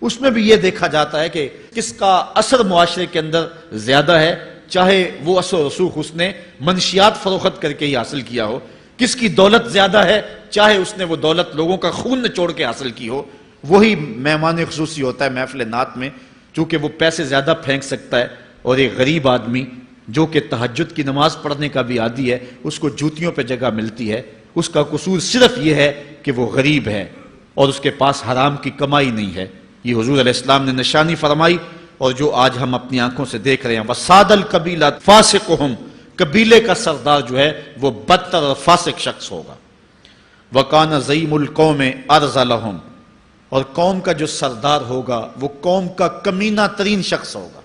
اس میں بھی یہ دیکھا جاتا ہے کہ کس کا اثر معاشرے کے اندر زیادہ ہے، چاہے وہ اثر و رسوخ اس نے منشیات فروخت کر کے ہی حاصل کیا ہو، کس کی دولت زیادہ ہے، چاہے اس نے وہ دولت لوگوں کا خون نچوڑ کے حاصل کی ہو، وہی مہمان خصوصی ہوتا ہے محفل نعت میں، چونکہ وہ پیسے زیادہ پھینک سکتا ہے۔ اور ایک غریب آدمی جو کہ تہجد کی نماز پڑھنے کا بھی عادی ہے، اس کو جوتیوں پہ جگہ ملتی ہے، اس کا قصور صرف یہ ہے کہ وہ غریب ہے اور اس کے پاس حرام کی کمائی نہیں ہے۔ یہ حضور علیہ السلام نے نشانی فرمائی، اور جو آج ہم اپنی آنکھوں سے دیکھ رہے ہیں۔ وَسَادَ الْقَبِيلَةِ فَاسِقُهُمْ، قبیلے کا سردار جو ہے وہ بدتر اور فاسق شخص ہوگا۔ وَكَانَ زَعِيمُ الْقَوْمِ أَرْذَلَهُمْ، اور قوم کا جو سردار ہوگا وہ قوم کا کمینہ ترین شخص ہوگا،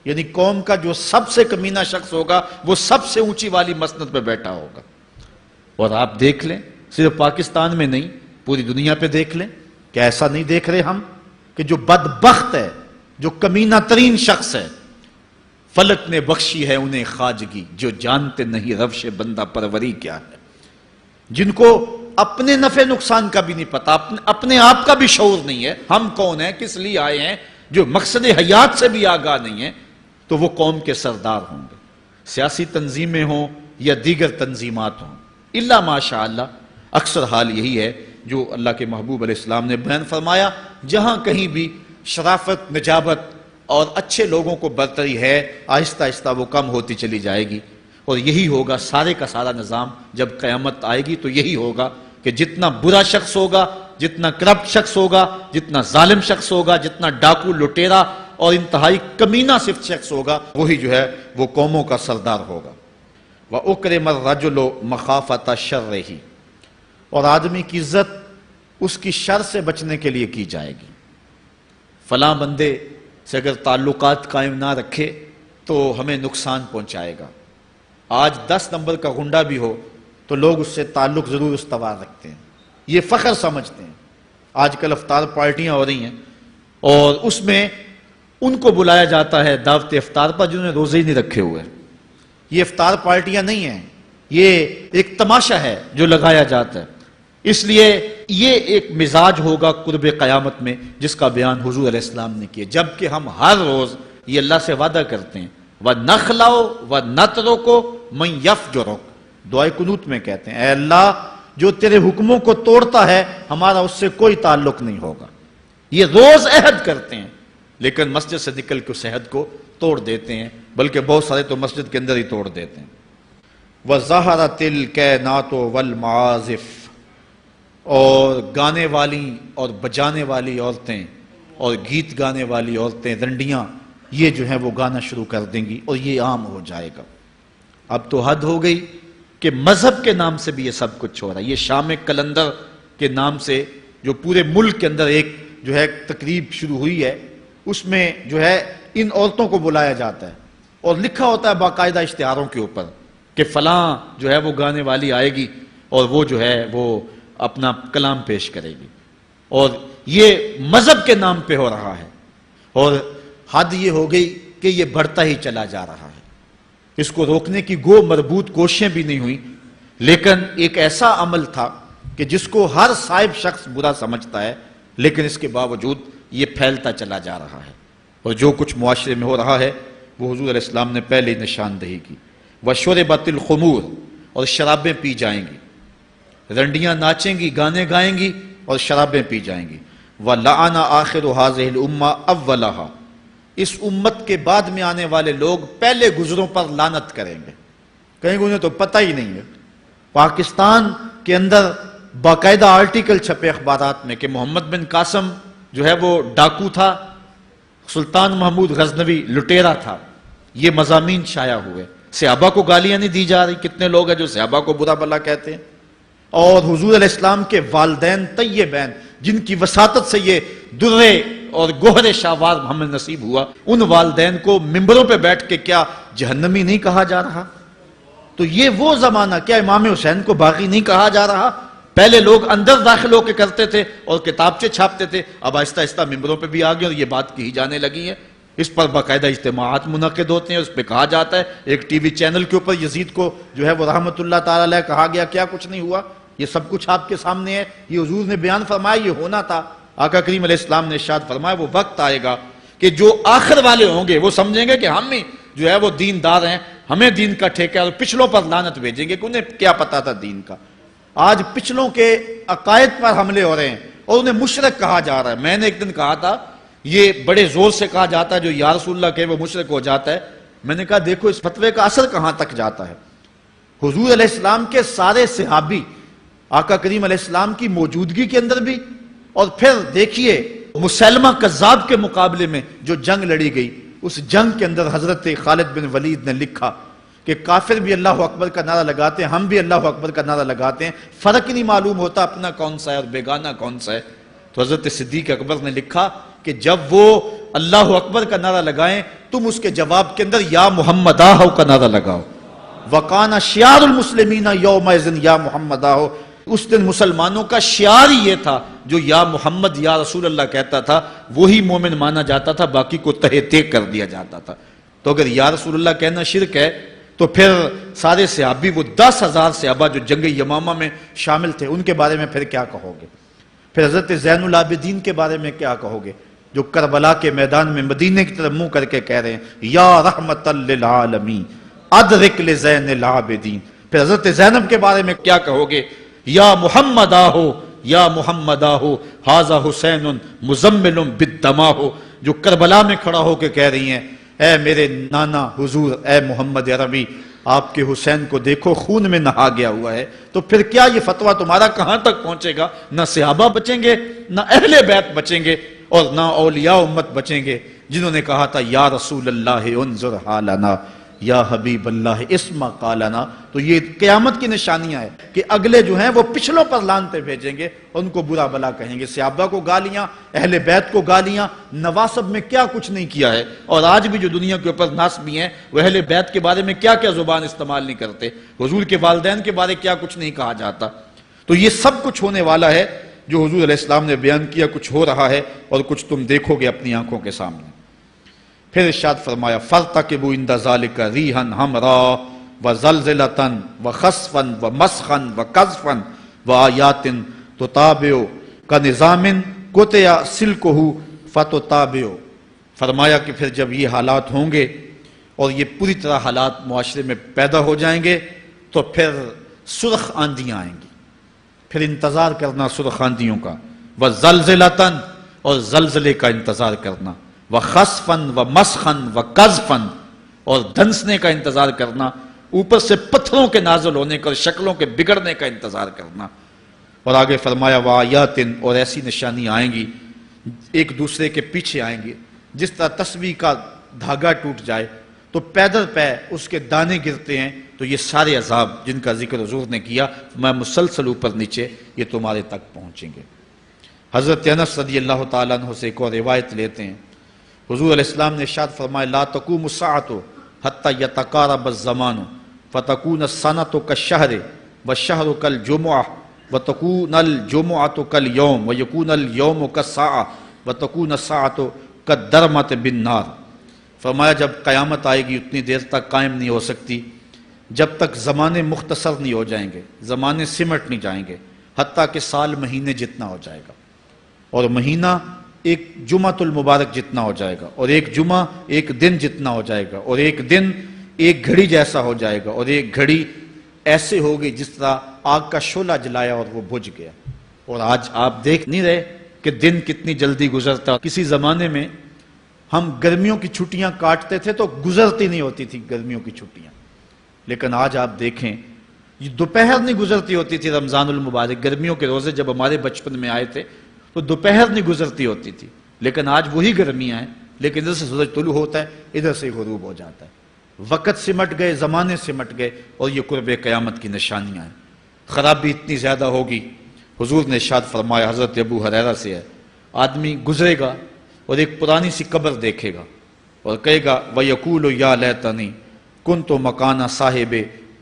یعنی قوم کا جو سب سے کمینہ شخص ہوگا وہ سب سے اونچی والی مسند پہ بیٹھا ہوگا۔ اور آپ دیکھ لیں، صرف پاکستان میں نہیں پوری دنیا پہ دیکھ لیں کہ ایسا نہیں دیکھ رہے ہم کہ جو بدبخت ہے، جو کمینہ ترین شخص ہے، فلک نے بخشی ہے انہیں خواجگی، جو جانتے نہیں روش بندہ پروری کیا ہے، جن کو اپنے نفع نقصان کا بھی نہیں پتا، اپنے آپ کا بھی شعور نہیں ہے، ہم کون ہیں، کس لیے آئے ہیں، جو مقصد حیات سے بھی آگاہ نہیں ہے، تو وہ قوم کے سردار ہوں گے۔ سیاسی تنظیمیں ہوں یا دیگر تنظیمات ہوں، الا ماشاء اللہ اکثر حال یہی ہے جو اللہ کے محبوب علیہ السلام نے بیان فرمایا، جہاں کہیں بھی شرافت، نجابت اور اچھے لوگوں کو برتری ہے، آہستہ آہستہ وہ کم ہوتی چلی جائے گی۔ اور یہی ہوگا سارے کا سارا نظام جب قیامت آئے گی، تو یہی ہوگا کہ جتنا برا شخص ہوگا، جتنا کرپٹ شخص ہوگا، جتنا ظالم شخص ہوگا، جتنا ڈاکو لٹیرا اور انتہائی کمینہ صفت شخص ہوگا، وہی جو ہے وہ قوموں کا سردار ہوگا۔ وَأُكْرِمَ الرَّجُلُ مَخَافَةَ شَرِّهِ، اور آدمی کی عزت اس کی شر سے بچنے کے لیے کی جائے گی۔ فلاں بندے سے اگر تعلقات قائم نہ رکھے تو ہمیں نقصان پہنچائے گا۔ آج 10 نمبر کا غنڈہ بھی ہو تو لوگ اس سے تعلق ضرور استوار رکھتے ہیں، یہ فخر سمجھتے ہیں۔ آج کل افطار پارٹیاں ہو رہی ہیں اور اس میں ان کو بلایا جاتا ہے دعوت افطار پر جنہوں نے روزے ہی نہیں رکھے ہوئے۔ یہ افطار پارٹیاں نہیں ہیں، یہ ایک تماشا ہے جو لگایا جاتا ہے۔ اس لیے یہ ایک مزاج ہوگا قرب قیامت میں جس کا بیان حضور علیہ السلام نے کیا، جبکہ ہم ہر روز یہ اللہ سے وعدہ کرتے ہیں وَنَخْلَعُ وَنَتْرُكُ مَن يَفْجُرُكَ، دعائے قنوت میں کہتے ہیں اے اللہ جو تیرے حکموں کو توڑتا ہے ہمارا اس سے کوئی تعلق نہیں ہوگا۔ یہ روز عہد کرتے ہیں لیکن مسجد سے نکل کے اس عہد کو توڑ دیتے ہیں، بلکہ بہت سارے تو مسجد کے اندر ہی توڑ دیتے ہیں۔ وَظَهَرَتِ الْكَيْنَاتُ وَالْمَعَازِفُ، اور گانے والی اور بجانے والی عورتیں اور گیت گانے والی عورتیں، رنڈیاں، یہ جو ہیں وہ گانا شروع کر دیں گی اور یہ عام ہو جائے گا۔ اب تو حد ہو گئی کہ مذہب کے نام سے بھی یہ سب کچھ ہو رہا ہے۔ یہ شام کلندر کے نام سے جو پورے ملک کے اندر ایک جو ہے تقریب شروع ہوئی ہے، اس میں جو ہے ان عورتوں کو بلایا جاتا ہے اور لکھا ہوتا ہے باقاعدہ اشتہاروں کے اوپر کہ فلاں جو ہے وہ گانے والی آئے گی اور وہ جو ہے وہ اپنا کلام پیش کرے گی، اور یہ مذہب کے نام پہ ہو رہا ہے۔ اور حد یہ ہو گئی کہ یہ بڑھتا ہی چلا جا رہا ہے، اس کو روکنے کی گو مربوط کوششیں بھی نہیں ہوئی، لیکن ایک ایسا عمل تھا کہ جس کو ہر صاحب شخص برا سمجھتا ہے، لیکن اس کے باوجود یہ پھیلتا چلا جا رہا ہے، اور جو کچھ معاشرے میں ہو رہا ہے وہ حضور علیہ السلام نے پہلے ہی نشاندہی کی۔ وَشُرِبَتِ الْخُمُورُ، اور شرابیں پی جائیں گی، رنڈیاں ناچیں گی، گانے گائیں گی اور شرابیں پی جائیں گی۔ وَلَعَنَ آخِرُ هَذِهِ الْأُمَّةِ أَوَّلَهَا، اس امت کے بعد میں آنے والے لوگ پہلے گزروں پر لعنت کریں گے، کہیں گے انہیں تو پتہ ہی نہیں ہے۔ پاکستان کے اندر باقاعدہ آرٹیکل چھپے اخبارات میں کہ محمد بن قاسم جو ہے وہ ڈاکو تھا، سلطان محمود غزنوی لٹیرا تھا، یہ مضامین شائع ہوئے۔ صحابہ کو گالیاں نہیں دی جا رہی، کتنے لوگ ہیں جو صحابہ کو برا بھلا کہتے ہیں، اور حضور علیہ السلام کے والدین طیبین جن کی وساطت سے یہ درے اور گوہر شاہوار محمد نصیب ہوا، ان والدین کو ممبروں پہ بیٹھ کے کیا جہنمی نہیں کہا جا رہا؟ تو یہ وہ زمانہ، کیا امام حسین کو باغی نہیں کہا جا رہا؟ پہلے لوگ اندر داخل ہو کے کرتے تھے اور کتابچے چھاپتے تھے، اب آہستہ آہستہ ممبروں پہ بھی آ گئے اور یہ بات کہی جانے لگی ہے۔ اس پر باقاعدہ اجتماعات منعقد ہوتے ہیں، اس پہ کہا جاتا ہے۔ ایک ٹی وی چینل کے اوپر یزید کو جو ہے وہ رحمت اللہ تعالی علیہ کہا گیا، کیا کچھ نہیں ہوا، یہ سب کچھ آپ کے سامنے ہے، یہ حضور نے بیان فرمایا، یہ ہونا تھا۔ آقا کریم علیہ السلام نے ارشاد فرمایا وہ وقت آئے گا کہ جو آخر والے ہوں گے وہ سمجھیں گے کہ ہم ہی جو ہے وہ دیندار ہیں، ہمیں دین کا ٹھیکہ ہے، اور پچھلوں پر لعنت بھیجیں گے کہ انہیں کیا پتا تھا دین کا۔ آج پچھلوں کے عقائد پر حملے ہو رہے ہیں اور انہیں مشرک کہا جا رہا ہے۔ میں نے ایک دن کہا تھا یہ بڑے زور سے کہا جاتا ہے جو یا رسول اللہ کہے وہ مشرک ہو جاتا ہے۔ میں نے کہا دیکھو اس فتوے کا اثر کہاں تک جاتا ہے۔ حضور علیہ السلام کے سارے صحابی آقا کریم علیہ السلام کی موجودگی کے اندر بھی، اور پھر دیکھیے مسلمہ کذاب کے مقابلے میں جو جنگ لڑی گئی، اس جنگ کے اندر حضرت خالد بن ولید نے لکھا کہ کافر بھی اللہ اکبر کا نعرہ لگاتے ہیں، ہم بھی اللہ اکبر کا نعرہ لگاتے ہیں، فرق نہیں معلوم ہوتا اپنا کون سا ہے اور بیگانہ کون سا ہے۔ تو حضرت صدیق اکبر نے لکھا کہ جب وہ اللہ اکبر کا نعرہ لگائیں تم اس کے جواب کے اندر یا محمد آہو کا نعرہ لگاؤ۔ وَقَانَ شِعَارُ الْمُسْلِمِينَ يَوْمَئِذٍ یا محمد آہو، اس دن مسلمانوں کا شعار ہی یہ تھا، جو یا محمد یا رسول اللہ کہتا تھا وہی مومن مانا جاتا تھا، باقی کو تہہ تیگ کر دیا جاتا تھا۔ تو اگر یا رسول اللہ کہنا شرک ہے تو پھر سارے صحابی، وہ 10,000 صحابہ جو جنگ یمامہ میں شامل تھے، ان کے بارے میں پھر کیا کہو گے؟ پھر حضرت زین العابدین کے بارے میں کیا کہو گے جو کربلا کے میدان میں مدینے کی طرف منہ کر کے کہہ رہے ہیں یا رحمت للعالمین ادرک لزین العابدین۔ پھر حضرت زینب کے بارے میں کیا کہو گے؟ یا محمد آہو یا محمد آہو ھذا حسین مزمل بالدماء، جو کربلا میں کھڑا ہو کے کہہ رہی ہیں اے میرے نانا حضور، اے محمد عربی، آپ کے حسین کو دیکھو خون میں نہا گیا ہوا ہے۔ تو پھر کیا یہ فتویٰ تمہارا کہاں تک پہنچے گا؟ نہ صحابہ بچیں گے، نہ اہل بیت بچیں گے، اور نہ اولیاء امت بچیں گے، جنہوں نے کہا تھا یا رسول اللہ انظر حالنا، یا حبیب اللہ اسما قالنا. تو یہ قیامت کی نشانیاں ہیں کہ اگلے جو ہیں وہ پچھلوں پر لانتے بھیجیں گے، ان کو برا بلا کہیں گے، صحابہ کو گالیاں، اہل بیت کو گالیاں، نواسب میں کیا کچھ نہیں کیا ہے. اور آج بھی جو دنیا کے اوپر ناسبی ہیں وہ اہل بیت کے بارے میں کیا کیا زبان استعمال نہیں کرتے، حضور کے والدین کے بارے کیا کچھ نہیں کہا جاتا. تو یہ سب کچھ ہونے والا ہے جو حضور علیہ السلام نے بیان کیا، کچھ ہو رہا ہے اور کچھ تم دیکھو گے اپنی آنکھوں کے سامنے. پھر ارشاد فرمایا فَارْتَقِبُوا عِنْدَ ذَلِكَ رِيحًا حَمْرَاءَ وَزَلْزَلَةً وَخَسْفًا وَمَسْخًا وَقَذْفًا وَآيَاتٍ تُتَابِعُ كَنِظَامٍ قُطِعَ سِلْكُهُ فَتُتَابِعُ. فرمایا کہ پھر جب یہ حالات ہوں گے اور یہ پوری طرح حالات معاشرے میں پیدا ہو جائیں گے تو پھر سرخ آندیاں آئیں گی، پھر انتظار کرنا سرخ آندیوں کا. وَزَلْزَلَةً اور زلزلے کا انتظار کرنا، وَخَسْفًا وَمَسْخًا وَقَذْفًا اور دھنسنے کا انتظار کرنا، اوپر سے پتھروں کے نازل ہونے کا اور شکلوں کے بگڑنے کا انتظار کرنا. اور آگے فرمایا وَآيَاتٍ اور ایسی نشانیاں آئیں گی ایک دوسرے کے پیچھے آئیں گی، جس طرح تسبیح کا دھاگا ٹوٹ جائے تو پیدل پہ اس کے دانے گرتے ہیں. تو یہ سارے عذاب جن کا ذکر حضور نے کیا میں مسلسل اوپر نیچے یہ تمہارے تک پہنچیں گے. حضرت انس رضی اللہ تعالیٰ عنہ سے ایک اور روایت لیتے ہیں، حضور علیہ السلام نے ارشاد فرمایا لا تقوم الساعة حتى يتقارب الزمان فتكون السنة كالشهر والشهر كالجمعة وتكون الجمعة كاليوم ويكون اليوم كالساعة وتكون الساعة كالدرمة بالنار. فرمایا جب قیامت آئے گی اتنی دیر تک قائم نہیں ہو سکتی جب تک زمانے مختصر نہیں ہو جائیں گے، زمانے سمٹ نہیں جائیں گے، حتیٰ کہ سال مہینے جتنا ہو جائے گا، اور مہینہ ایک جمعۃ المبارک جتنا ہو جائے گا، اور ایک جمعہ ایک دن جتنا ہو جائے گا، اور ایک دن ایک گھڑی جیسا ہو جائے گا، اور ایک گھڑی ایسے ہوگی جس طرح آگ کا شعلہ جلایا اور وہ بجھ گیا. اور آج آپ دیکھ نہیں رہے کہ دن کتنی جلدی گزرتا. کسی زمانے میں ہم گرمیوں کی چھٹیاں کاٹتے تھے تو گزرتی نہیں ہوتی تھی گرمیوں کی چھٹیاں، لیکن آج آپ دیکھیں یہ دوپہر نہیں گزرتی ہوتی تھی. رمضان المبارک گرمیوں کے روزے جب ہمارے بچپن میں آئے تھے تو دوپہر نہیں گزرتی ہوتی تھی، لیکن آج وہی گرمیاں ہیں، لیکن ادھر سے سورج طلوع ہوتا ہے ادھر سے غروب ہو جاتا ہے. وقت سمٹ گئے، زمانے سمٹ گئے، اور یہ قرب قیامت کی نشانیاں ہیں. خرابی اتنی زیادہ ہوگی. حضور نے ارشاد فرمایا حضرت ابو ہریرہ سے ہے، آدمی گزرے گا اور ایک پرانی سی قبر دیکھے گا اور کہے گا وَيَقُولُ يَا لَيْتَنِي كُنْتُ مَكَانَ صَاحِبِ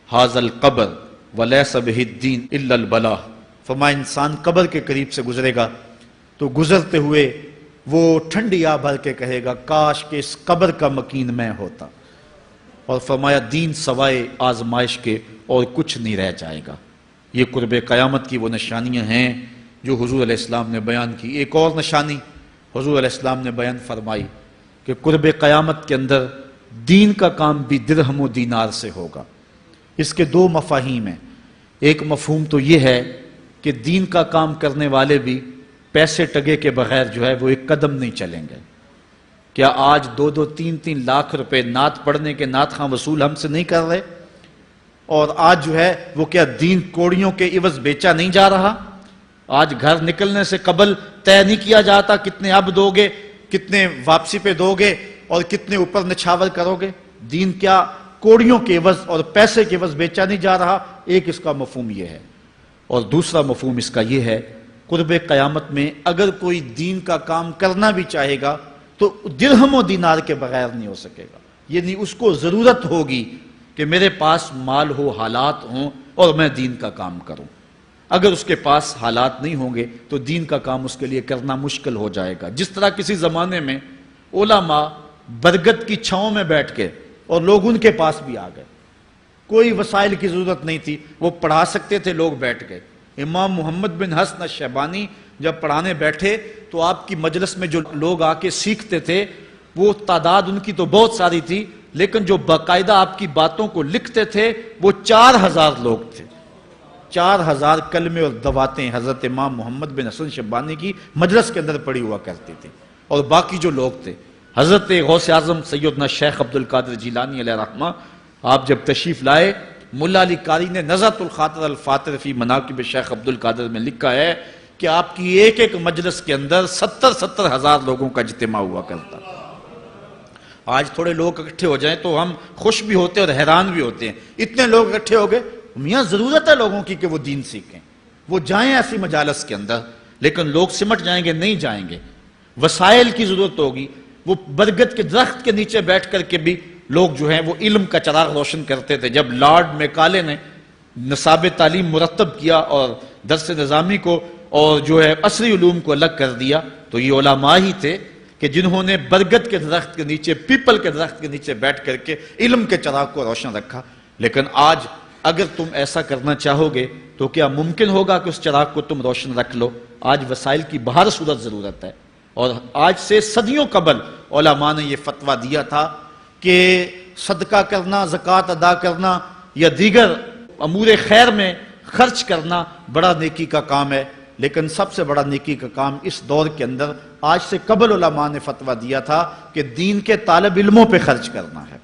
هَذَا الْقَبْرِ وَلَيْسَ بِهِ الدِّينُ إِلَّا الْبَلَاغُ. فرمایا انسان قبر کے قریب سے گزرے گا تو گزرتے ہوئے وہ ٹھنڈی آہ بھر کے کہے گا کاش کہ اس قبر کا مکین میں ہوتا. اور فرمایا دین سوائے آزمائش کے اور کچھ نہیں رہ جائے گا. یہ قرب قیامت کی وہ نشانیاں ہیں جو حضور علیہ السلام نے بیان کی. ایک اور نشانی حضور علیہ السلام نے بیان فرمائی کہ قرب قیامت کے اندر دین کا کام بھی درہم و دینار سے ہوگا. اس کے دو مفاہیم ہیں. ایک مفہوم تو یہ ہے کہ دین کا کام کرنے والے بھی پیسے ٹگے کے بغیر جو ہے وہ ایک قدم نہیں چلیں گے. کیا آج 2-2, 3-3 لاکھ روپے نعت پڑھنے کے نعت خواں وصول ہم سے نہیں کر رہے؟ اور آج جو ہے وہ کیا دین کوڑیوں کے عوض بیچا نہیں جا رہا؟ آج گھر نکلنے سے قبل طے نہیں کیا جاتا کتنے اب دو گے، کتنے واپسی پہ دو گے اور کتنے اوپر نچھاور کرو گے؟ دین کیا کوڑیوں کے عوض اور پیسے کے عوض بیچا نہیں جا رہا؟ ایک اس کا مفہوم یہ ہے. اور دوسرا مفہوم اس کا یہ ہے قرب قیامت میں اگر کوئی دین کا کام کرنا بھی چاہے گا تو درہم و دینار کے بغیر نہیں ہو سکے گا. یعنی اس کو ضرورت ہوگی کہ میرے پاس مال ہو، حالات ہوں اور میں دین کا کام کروں. اگر اس کے پاس حالات نہیں ہوں گے تو دین کا کام اس کے لیے کرنا مشکل ہو جائے گا. جس طرح کسی زمانے میں علماء برگد کی چھاؤں میں بیٹھ کے اور لوگ ان کے پاس بھی آ گئے، کوئی وسائل کی ضرورت نہیں تھی، وہ پڑھا سکتے تھے، لوگ بیٹھ گئے. امام محمد بن حسن الشیبانی جب پڑھانے بیٹھے تو آپ کی مجلس میں جو لوگ آ کے سیکھتے تھے وہ تعداد ان کی تو بہت ساری تھی، لیکن جو باقاعدہ آپ کی باتوں کو لکھتے تھے وہ 4000 لوگ تھے. 4000 کلمے اور دواتیں حضرت امام محمد بن حسن شیبانی کی مجلس کے اندر پڑی ہوا کرتی تھی. اور باقی جو لوگ تھے حضرت غوث اعظم سیدنا شیخ عبد القادر جیلانی علیہ رحمہ، آپ جب تشریف لائے ملا علی قاری نے نزہۃ الخاطر الفاطر فی مناقب شیخ عبد القادر میں لکھا ہے کہ آپ کی ایک ایک مجلس کے اندر 70,000 لوگوں کا اجتماع ہوا کرتا. آج تھوڑے لوگ اکٹھے ہو جائیں تو ہم خوش بھی ہوتے ہیں اور حیران بھی ہوتے ہیں، اتنے لوگ اکٹھے ہو گئے۔ میاں ضرورت ہے لوگوں کی کہ وہ دین سیکھیں، وہ جائیں ایسی مجالس کے اندر، لیکن لوگ سمٹ جائیں گے، نہیں جائیں گے۔ وسائل کی ضرورت ہوگی، وہ برگد کے درخت کے نیچے بیٹھ کر کے بھی لوگ جو ہیں وہ علم کا چراغ روشن کرتے تھے۔ جب لارڈ میکالے نے نصاب تعلیم مرتب کیا اور درس نظامی کو اور جو ہے عصری علوم کو الگ کر دیا، تو یہ علماء ہی تھے کہ جنہوں نے برگد کے درخت کے نیچے، پیپل کے درخت کے نیچے بیٹھ کر کے علم کے چراغ کو روشن رکھا۔ لیکن آج اگر تم ایسا کرنا چاہو گے تو کیا ممکن ہوگا کہ اس چراغ کو تم روشن رکھ لو؟ آج وسائل کی بہر صورت ضرورت ہے، اور آج سے صدیوں قبل علماء نے یہ فتویٰ دیا تھا کہ صدقہ کرنا، زکوٰۃ ادا کرنا یا دیگر امور خیر میں خرچ کرنا بڑا نیکی کا کام ہے، لیکن سب سے بڑا نیکی کا کام اس دور کے اندر آج سے قبل علماء نے فتویٰ دیا تھا کہ دین کے طالب علموں پہ خرچ کرنا ہے۔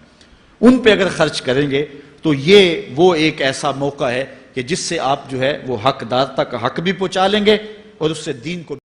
ان پہ اگر خرچ کریں گے تو یہ وہ ایک ایسا موقع ہے کہ جس سے آپ جو ہے وہ حقدار تک حق بھی پہنچا لیں گے اور اس سے دین کو